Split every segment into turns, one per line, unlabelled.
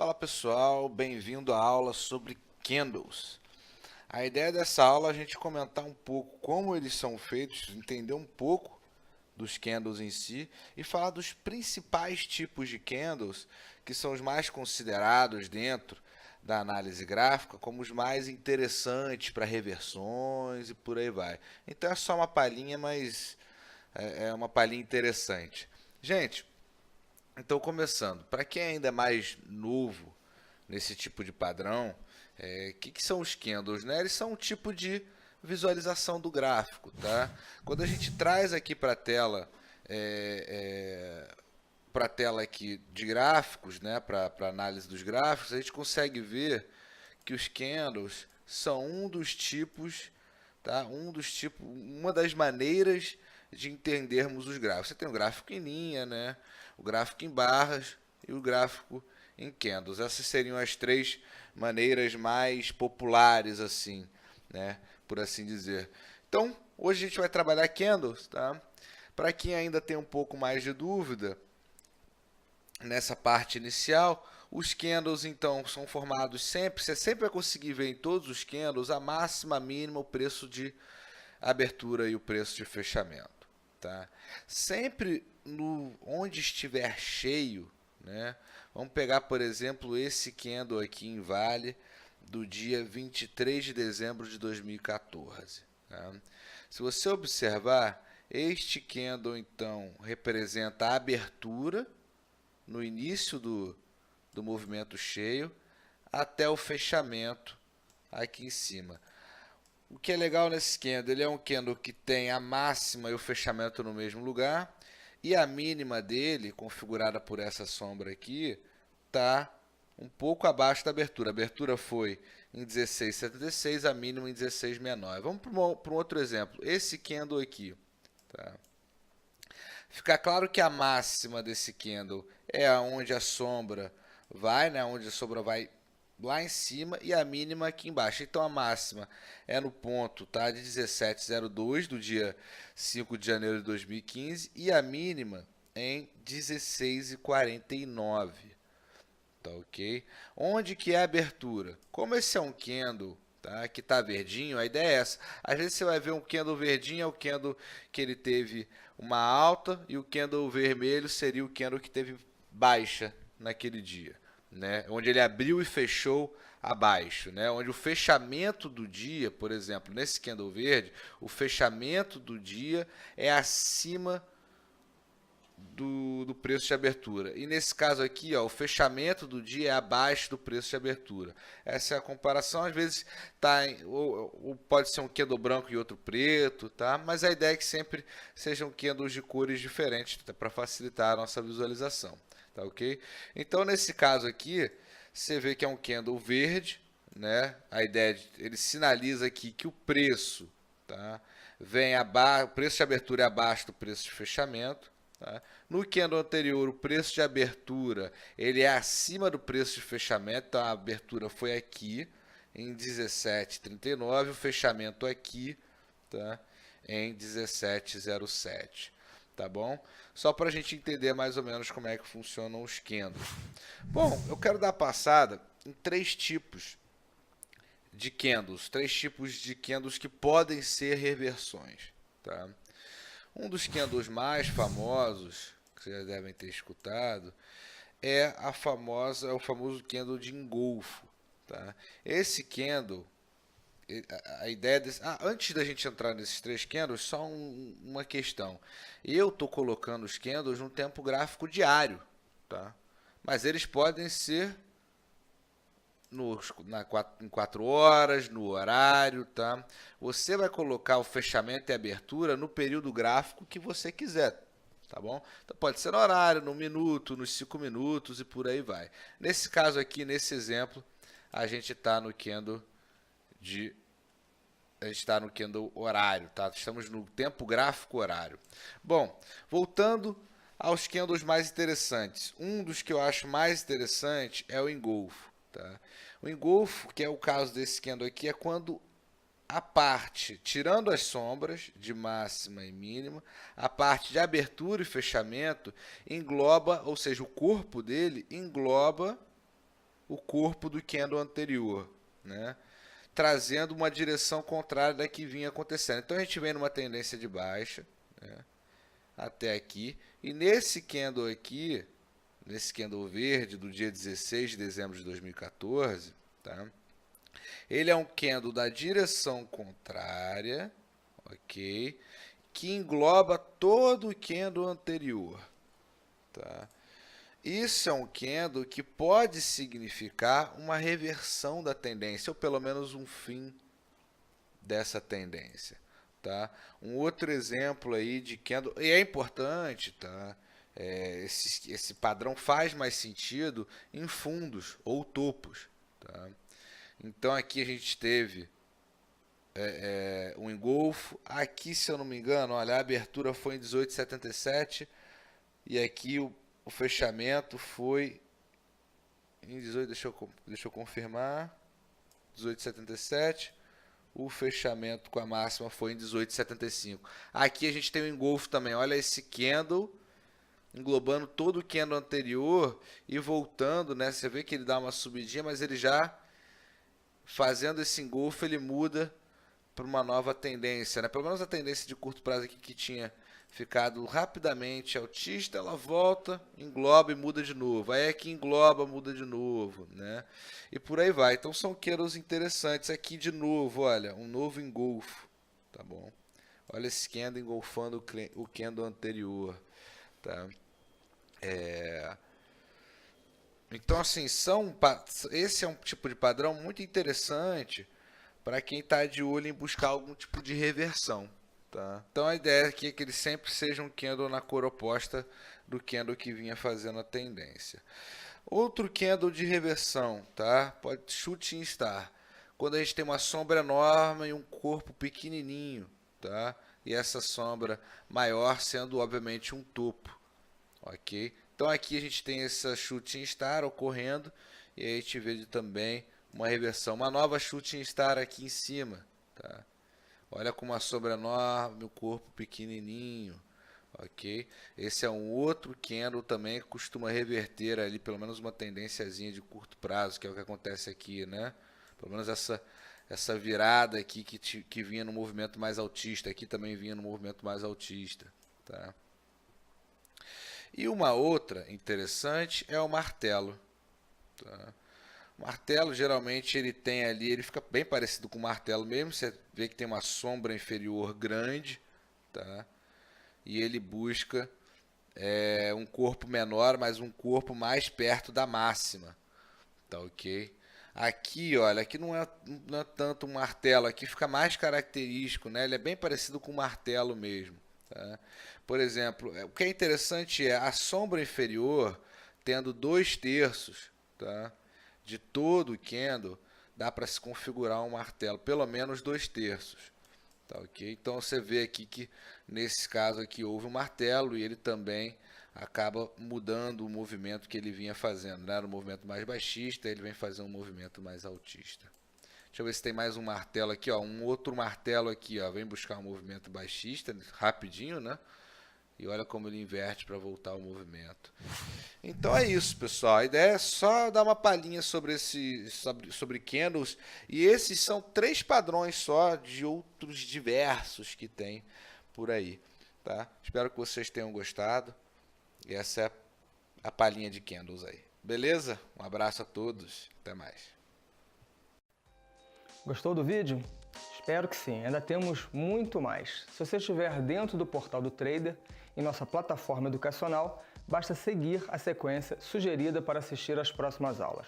Fala pessoal, bem-vindo à aula sobre candles. A ideia dessa aula é a gente comentar um pouco como eles são feitos, entender um pouco dos candles em si e falar dos principais tipos de candles que são os mais considerados dentro da análise gráfica como os mais interessantes para reversões e por aí vai. Então é só uma palhinha, mas é uma palhinha interessante. Gente, então, começando, para quem ainda é mais novo nesse tipo de padrão, que são os candles, né? Eles são um tipo de visualização do gráfico, tá? Quando a gente traz aqui para a tela aqui de gráficos, né? Para análise dos gráficos, a gente consegue ver que os candles são um dos tipos, tá? Uma das maneiras de entendermos os gráficos. Você tem o gráfico em linha, né? O gráfico em barras e o gráfico em candles. Essas seriam as três maneiras mais populares, assim, né? Por assim dizer. Então, hoje a gente vai trabalhar candles, tá? Para quem ainda tem um pouco mais de dúvida nessa parte inicial, os candles então são formados sempre, você sempre vai conseguir ver em todos os candles a máxima, a mínima, o preço de abertura e o preço de fechamento, tá? Sempre onde estiver cheio, né? Vamos pegar, por exemplo, esse candle aqui em Vale do dia 23 de dezembro de 2014. Tá? Se você observar, este candle então representa a abertura no início do movimento cheio até o fechamento aqui em cima. O que é legal nesse candle, ele é um candle que tem a máxima e o fechamento no mesmo lugar, e a mínima dele, configurada por essa sombra aqui, está um pouco abaixo da abertura. A abertura foi em 16,76, a mínima em 16,69. Vamos para um outro exemplo. Esse candle aqui. Tá? Fica claro que a máxima desse candle é onde a sombra vai, né? Onde a sombra vai lá em cima e a mínima aqui embaixo. Então a máxima é no ponto, tá, de 17,02 do dia 5 de janeiro de 2015 e a mínima em 16,49. Tá ok? Onde que é a abertura? Como esse é um candle, tá, que está verdinho, a ideia é essa. Às vezes você vai ver um candle verdinho, é o candle que ele teve uma alta, e o candle vermelho seria o candle que teve baixa naquele dia, né? Onde ele abriu e fechou abaixo, né? Onde o fechamento do dia, por exemplo, nesse candle verde, o fechamento do dia é acima do preço de abertura. E nesse caso aqui, ó, o fechamento do dia é abaixo do preço de abertura. Essa é a comparação. Às vezes ou pode ser um candle branco e outro preto, tá? Mas a ideia é que sempre sejam candles de cores diferentes, tá? Para facilitar a nossa visualização, tá ok? Então nesse caso aqui, você vê que é um candle verde, né? A ideia ele sinaliza aqui que o preço, tá, vem abaixo, o preço de abertura é abaixo do preço de fechamento. Tá? No candle anterior, o preço de abertura ele é acima do preço de fechamento, então a abertura foi aqui em 17,39, o fechamento aqui, tá, em 17,07. Tá bom? Só para a gente entender mais ou menos como é que funcionam os candles. Bom, eu quero dar passada em três tipos de candles que podem ser reversões. Tá? Um dos candles mais famosos, que vocês já devem ter escutado, é o famoso candle de engolfo. Tá? Esse candle, a ideia desse... antes da gente entrar nesses três candles, só uma questão. Eu estou colocando os candles no tempo gráfico diário, tá? Mas eles podem ser em 4 horas, no horário, tá? Você vai colocar o fechamento e abertura no período gráfico que você quiser, tá bom? Então pode ser no horário, no minuto, nos 5 minutos e por aí vai. Nesse caso aqui, nesse exemplo, a gente está no candle horário, tá? Estamos no tempo gráfico horário. Bom, voltando aos candles mais interessantes. Um dos que eu acho mais interessante é o engolfo. Tá? O engolfo, que é o caso desse candle aqui, é quando a parte, tirando as sombras de máxima e mínima, a parte de abertura e fechamento engloba, ou seja, o corpo dele engloba o corpo do candle anterior, né? Trazendo uma direção contrária da que vinha acontecendo. Então a gente vem numa tendência de baixa, né, até aqui, e nesse candle aqui, nesse candle verde do dia 16 de dezembro de 2014, tá? Ele é um candle da direção contrária, ok? Que engloba todo o candle anterior, tá? Isso é um candle que pode significar uma reversão da tendência, ou pelo menos um fim dessa tendência, tá? Um outro exemplo aí de candle, e é importante, tá? Esse padrão faz mais sentido em fundos ou topos, tá? Então aqui a gente teve um engolfo, aqui se eu não me engano, olha, a abertura foi em 18,77 e aqui o fechamento foi em 18, deixa eu confirmar, 18,77. O fechamento com a máxima foi em 18,75. Aqui a gente tem o engolfo também. Olha esse candle englobando todo o candle anterior e voltando, né? Você vê que ele dá uma subidinha, mas ele já fazendo esse engolfo, ele muda para uma nova tendência, né? Pelo menos a tendência de curto prazo aqui que tinha ficado rapidamente altista, ela volta, engloba e muda de novo. Aí aqui engloba, muda de novo, né? E por aí vai. Então são candles interessantes. Aqui de novo, olha, um novo engolfo, tá bom? Olha esse candle engolfando o candle anterior, tá? Então assim, esse é um tipo de padrão muito interessante para quem está de olho em buscar algum tipo de reversão. Tá? Então a ideia aqui é que ele sempre seja um candle na cor oposta do candle que vinha fazendo a tendência. Outro candle de reversão, tá? Pode shooting star. Quando a gente tem uma sombra enorme e um corpo pequenininho, tá? E essa sombra maior sendo obviamente um topo, ok? Então aqui a gente tem essa shooting star ocorrendo e aí a gente vê também uma reversão, uma nova shooting star aqui em cima, tá? Olha com uma sombra enorme, o corpo pequenininho, ok? Esse é um outro candle também que costuma reverter ali pelo menos uma tendênciazinha de curto prazo, que é o que acontece aqui, né? Pelo menos essa virada aqui que vinha no movimento mais altista, aqui também vinha no movimento mais altista, tá? E uma outra interessante é o martelo, tá? O martelo, geralmente, ele tem ali, ele fica bem parecido com o martelo mesmo, você vê que tem uma sombra inferior grande, tá? E ele busca um corpo menor, mas um corpo mais perto da máxima, tá ok? Aqui, olha, aqui não é tanto um martelo, aqui fica mais característico, né? Ele é bem parecido com um martelo mesmo, tá? Por exemplo, o que é interessante é a sombra inferior tendo 2/3, tá? De todo o candle, dá para se configurar um martelo, pelo menos 2/3, tá ok? Então você vê aqui que nesse caso aqui houve um martelo e ele também acaba mudando o movimento que ele vinha fazendo, né? Era um movimento mais baixista, ele vem fazer um movimento mais altista. Deixa eu ver se tem mais um martelo aqui, ó, um outro martelo aqui, ó, vem buscar um movimento baixista, rapidinho, né? E olha como ele inverte para voltar ao movimento. Então é isso, pessoal. A ideia é só dar uma palhinha sobre candles. E esses são 3 padrões só de outros diversos que tem por aí, tá? Espero que vocês tenham gostado. E essa é a palhinha de candles aí. Beleza? Um abraço a todos. Até mais.
Gostou do vídeo? Espero que sim, ainda temos muito mais. Se você estiver dentro do portal do Trader, em nossa plataforma educacional, basta seguir a sequência sugerida para assistir às próximas aulas.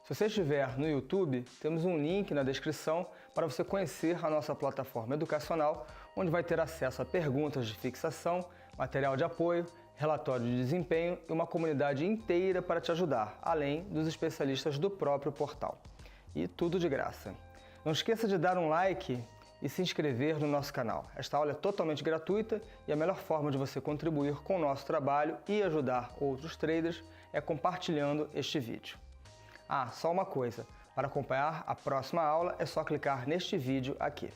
Se você estiver no YouTube, temos um link na descrição para você conhecer a nossa plataforma educacional, onde vai ter acesso a perguntas de fixação, material de apoio, relatório de desempenho e uma comunidade inteira para te ajudar, além dos especialistas do próprio portal. E tudo de graça. Não esqueça de dar um like e se inscrever no nosso canal. Esta aula é totalmente gratuita e a melhor forma de você contribuir com o nosso trabalho e ajudar outros traders é compartilhando este vídeo. Ah, só uma coisa, para acompanhar a próxima aula é só clicar neste vídeo aqui.